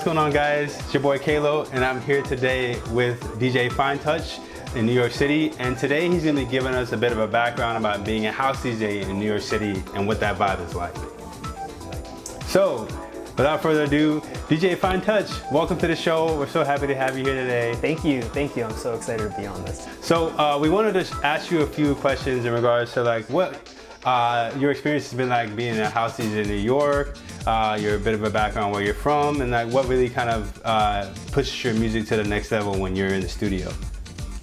going on, guys? It's your boy Kaylo, and I'm here today with DJ Fine Touch in New York City. And today he's gonna be giving us a bit of a background about being a house DJ in New York City and what that vibe is like. So, without further ado, DJ Fine Touch, welcome to the show. We're so happy to have you here today. Thank you. I'm so excited to be on this. So we wanted to ask you a few questions in regards to like what your experience has been like being a house DJ in New York, your bit of a background where you're from, and like what really kind of pushes your music to the next level when you're in the studio.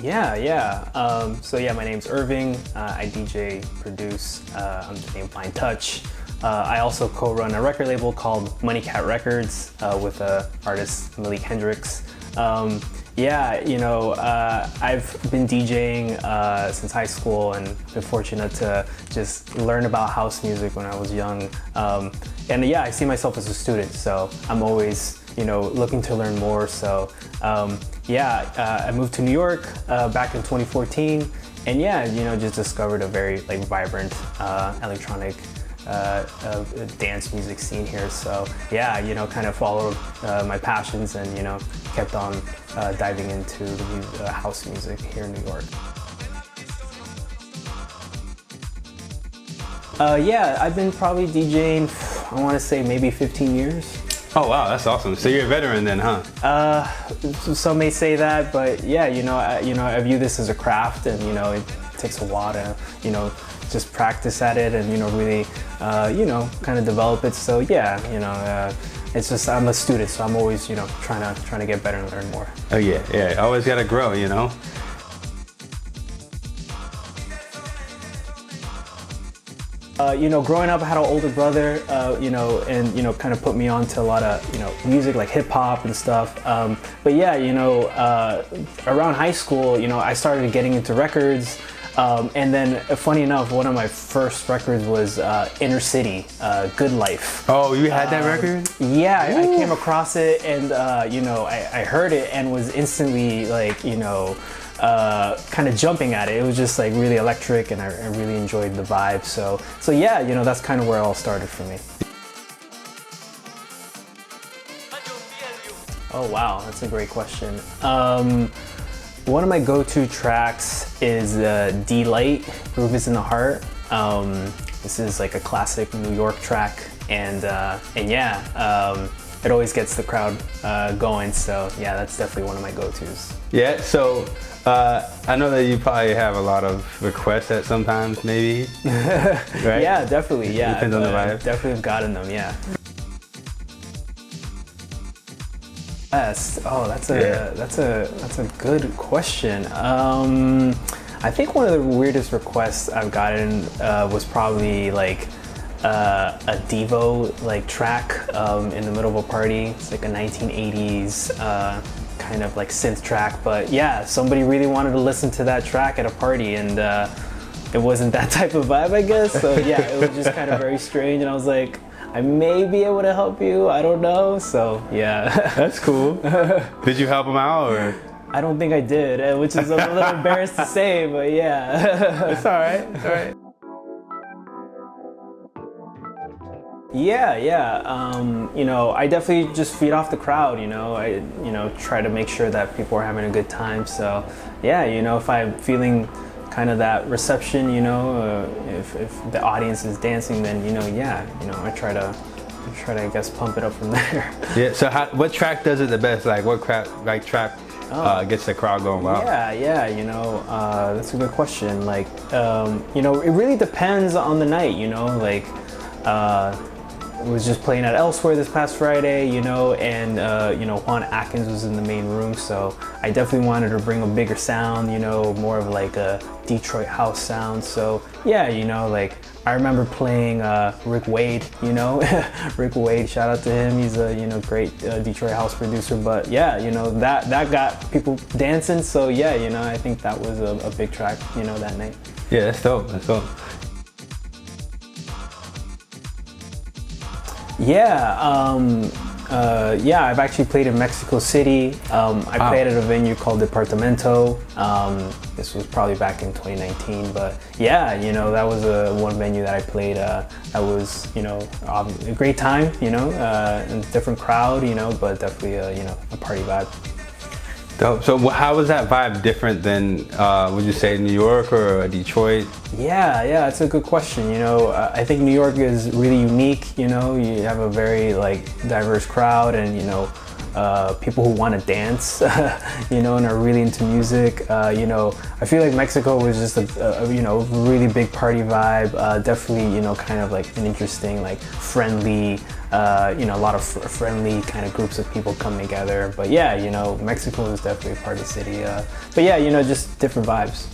My name's Irving. I DJ, produce. I'm named Fine Touch. I also co-run a record label called Money Cat Records with artist Millie Kendricks. I've been DJing since high school and been fortunate to just learn about house music when I was young. I see myself as a student, so I'm always looking to learn more. So I moved to New York back in 2014, and just discovered a very vibrant electronic dance music scene here. So kind of followed my passions and kept on diving into the house music here in New York. I've been probably DJing, I want to say maybe 15 years. Oh wow, that's awesome. So you're a veteran then, huh? Some may say that, but I view this as a craft, and it takes a while to just practice at it and really kind of develop it. So it's just I'm a student, so I'm always trying to get better and learn more. Oh yeah, always gotta grow, Growing up, I had an older brother, and kind of put me on to a lot of music like hip hop and stuff. Around high school, I started getting into records. And then, funny enough, one of my first records was Inner City, Good Life. Oh, you had that record? Yeah, I came across it, and I heard it and was instantly kind of jumping at it. It was just really electric, and I really enjoyed the vibe. So that's kind of where it all started for me. Oh wow, that's a great question. One of my go-to tracks is D-Light, Groove is in the Heart. This is like a classic New York track, and it always gets the crowd going. So that's definitely one of my go-tos. Yeah, so I know that you probably have a lot of requests at sometimes, maybe, right? Yeah, definitely, yeah. Depends on the vibe. Definitely have gotten them, yeah. Yes. Oh, that's a good question. I think one of the weirdest requests I've gotten was probably a Devo track in the middle of a party. It's like a 1980s kind of synth track, but somebody really wanted to listen to that track at a party, and it wasn't that type of vibe, I guess. So it was just kind of very strange, and I was like, I may be able to help you, I don't know. So that's cool. Did you help him out, or? I don't think I did, which is a little embarrassed to say, but yeah. It's all right. It's all right. I definitely just feed off the crowd. I try to make sure that people are having a good time. So if I'm feeling kind of that reception, if the audience is dancing, then I try to I guess pump it up from there. Yeah. So what track does it the best? What track gets the crowd going wild? That's a good question. It really depends on the night. I was just playing at Elsewhere this past Friday, and Juan Atkins was in the main room, so I definitely wanted to bring a bigger sound, more of a Detroit house sound. So I remember playing Rick Wade, Rick Wade, shout out to him, he's a great Detroit house producer. But that got people dancing, so I think that was a big track, that night. Yeah, that's dope. Yeah, I've actually played in Mexico City. I played at a venue called Departamento. This was probably back in 2019, but yeah, you know, that was one venue that I played. That was, you know, a great time, you know, and a different crowd, you know, but definitely, you know, a party vibe. Dope. So how was that vibe different than, would you say, New York or Detroit? Yeah, that's a good question. You know, I think New York is really unique. You know, you have a very like diverse crowd, and you know, people who want to dance, you know, and are really into music. You know, I feel like Mexico was just a you know, really big party vibe. Definitely, you know, kind of like an interesting, like friendly, you know, a lot of friendly kind of groups of people come together. But yeah, you know, Mexico is definitely a party city. But yeah, you know, just different vibes.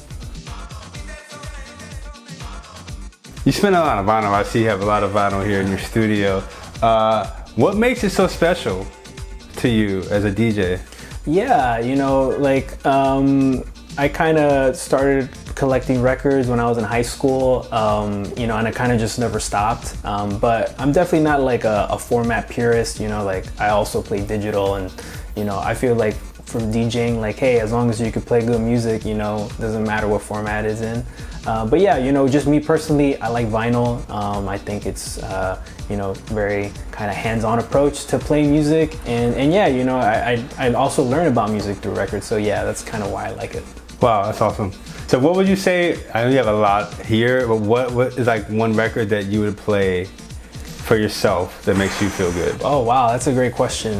You spend a lot of vinyl. I see you have a lot of vinyl here in your studio. What makes it so special to you as a DJ? Yeah, you know, like I kind of started collecting records when I was in high school, you know, and I kind of just never stopped. But I'm definitely not like a format purist, you know, like I also play digital, and, you know, I feel like from DJing, like, hey, as long as you can play good music, you know, doesn't matter what format it's in. But yeah, you know, just me personally, I like vinyl. I think it's, you know, very kind of hands-on approach to playing music. And yeah, you know, I also learn about music through records. So yeah, that's kind of why I like it. Wow, that's awesome. So what would you say, I know you have a lot here, but what is like one record that you would play for yourself that makes you feel good? Oh wow, that's a great question.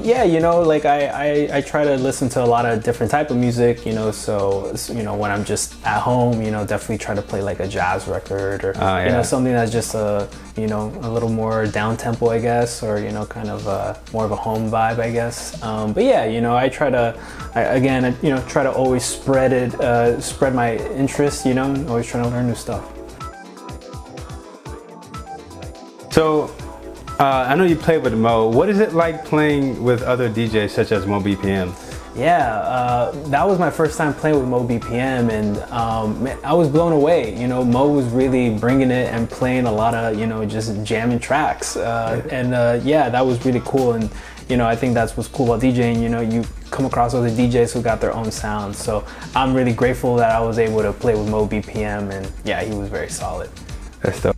Yeah, you know, like I try to listen to a lot of different type of music, you know, so you know, when I'm just at home, you know, definitely try to play like a jazz record, or yeah, you know, something that's just you know, a little more down tempo, I guess, or you know, kind of more of a home vibe, I guess. But yeah, you know, I try to again, you know, try to always spread my interest, you know, always trying to learn new stuff. So, I know you play with Mo. What is it like playing with other DJs such as Mo BPM? Yeah, that was my first time playing with Mo BPM, and man, I was blown away. You know, Mo was really bringing it and playing a lot of, you know, just jamming tracks. And yeah, that was really cool. And, you know, I think that's what's cool about DJing. You know, you come across other DJs who got their own sound. So I'm really grateful that I was able to play with Mo BPM, and yeah, he was very solid. That's dope.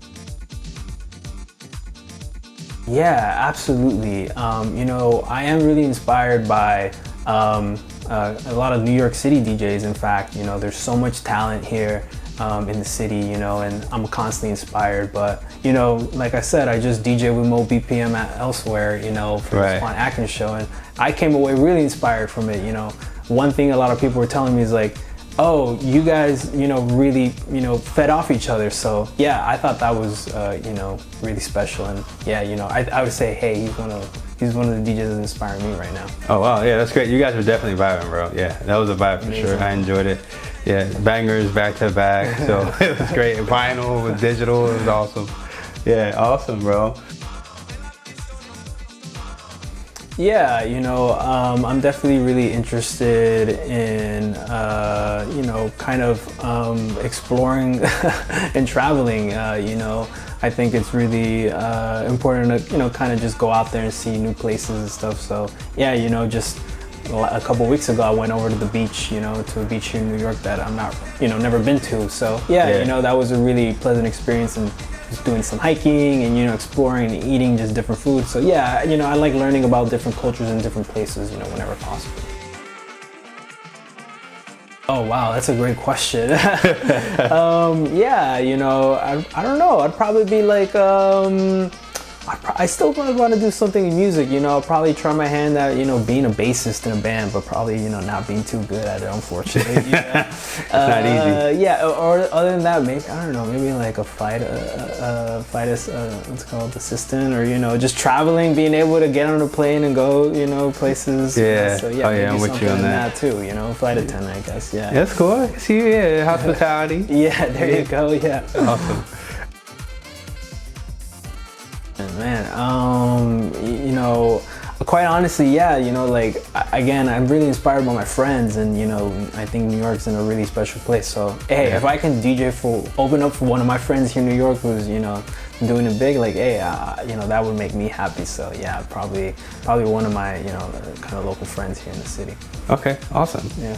Yeah, absolutely. You know, I am really inspired by a lot of New York City DJs. In fact, you know, there's so much talent here in the city, you know, and I'm constantly inspired. But, you know, like I said, I just DJ with Mo BPM at Elsewhere, you know, for the Swan Atkins show, and I came away really inspired from it. You know, one thing a lot of people were telling me is like, oh, you guys, you know, really, you know, fed off each other. So yeah, I thought that was, you know, really special. And yeah, you know, I would say, hey, he's one of the DJs that's inspiring me right now. Oh wow, yeah, that's great. You guys were definitely vibing, bro. Yeah, that was a vibe for sure. I enjoyed it. Yeah, bangers back to back. So it was great. Vinyl with digital, it was awesome. Yeah, awesome, bro. Yeah, you know, I'm definitely really interested in, you know, kind of exploring and traveling. You know, I think it's really important to, you know, kind of just go out there and see new places and stuff. So yeah, you know, just a couple weeks ago, I went over to the beach, you know, to a beach here in New York that I'm not, you know, never been to. So yeah, you know, that was a really pleasant experience, and just doing some hiking and, you know, exploring and eating just different foods. So yeah, you know, I like learning about different cultures and different places, you know, whenever possible. Oh wow, that's a great question. Yeah, you know, I don't know. I'd probably be like, I still want to do something in music, you know. I'll probably try my hand at, you know, being a bassist in a band, but probably, you know, not being too good at it, unfortunately. Yeah. It's not easy. Yeah, or other than that, maybe, I don't know, maybe like a flight what's it called, assistant, or, you know, just traveling, being able to get on a plane and go, you know, places. Yeah. So yeah, oh yeah, I'm with you on that too, you know, flight attendant, I guess. Yeah. That's cool. I see you. Yeah, hospitality. Yeah, there you go. Yeah. Awesome. Man, you know, quite honestly, yeah, you know, like, again, I'm really inspired by my friends, and, you know, I think New York's in a really special place. So, hey, if I can open up for one of my friends here in New York who's, you know, doing it big, like, hey, you know, that would make me happy. So yeah, probably one of my, you know, kind of local friends here in the city. Okay, awesome. Yeah.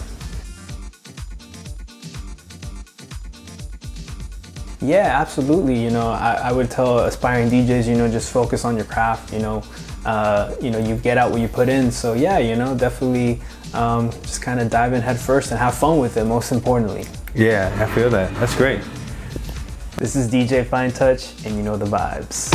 Yeah, absolutely. You know, I would tell aspiring DJs, you know, just focus on your craft. You know, you get out what you put in. So yeah, you know, definitely just kind of dive in head first and have fun with it. Most importantly. Yeah, I feel that. That's great. This is DJ Fine Touch, and you know the vibes.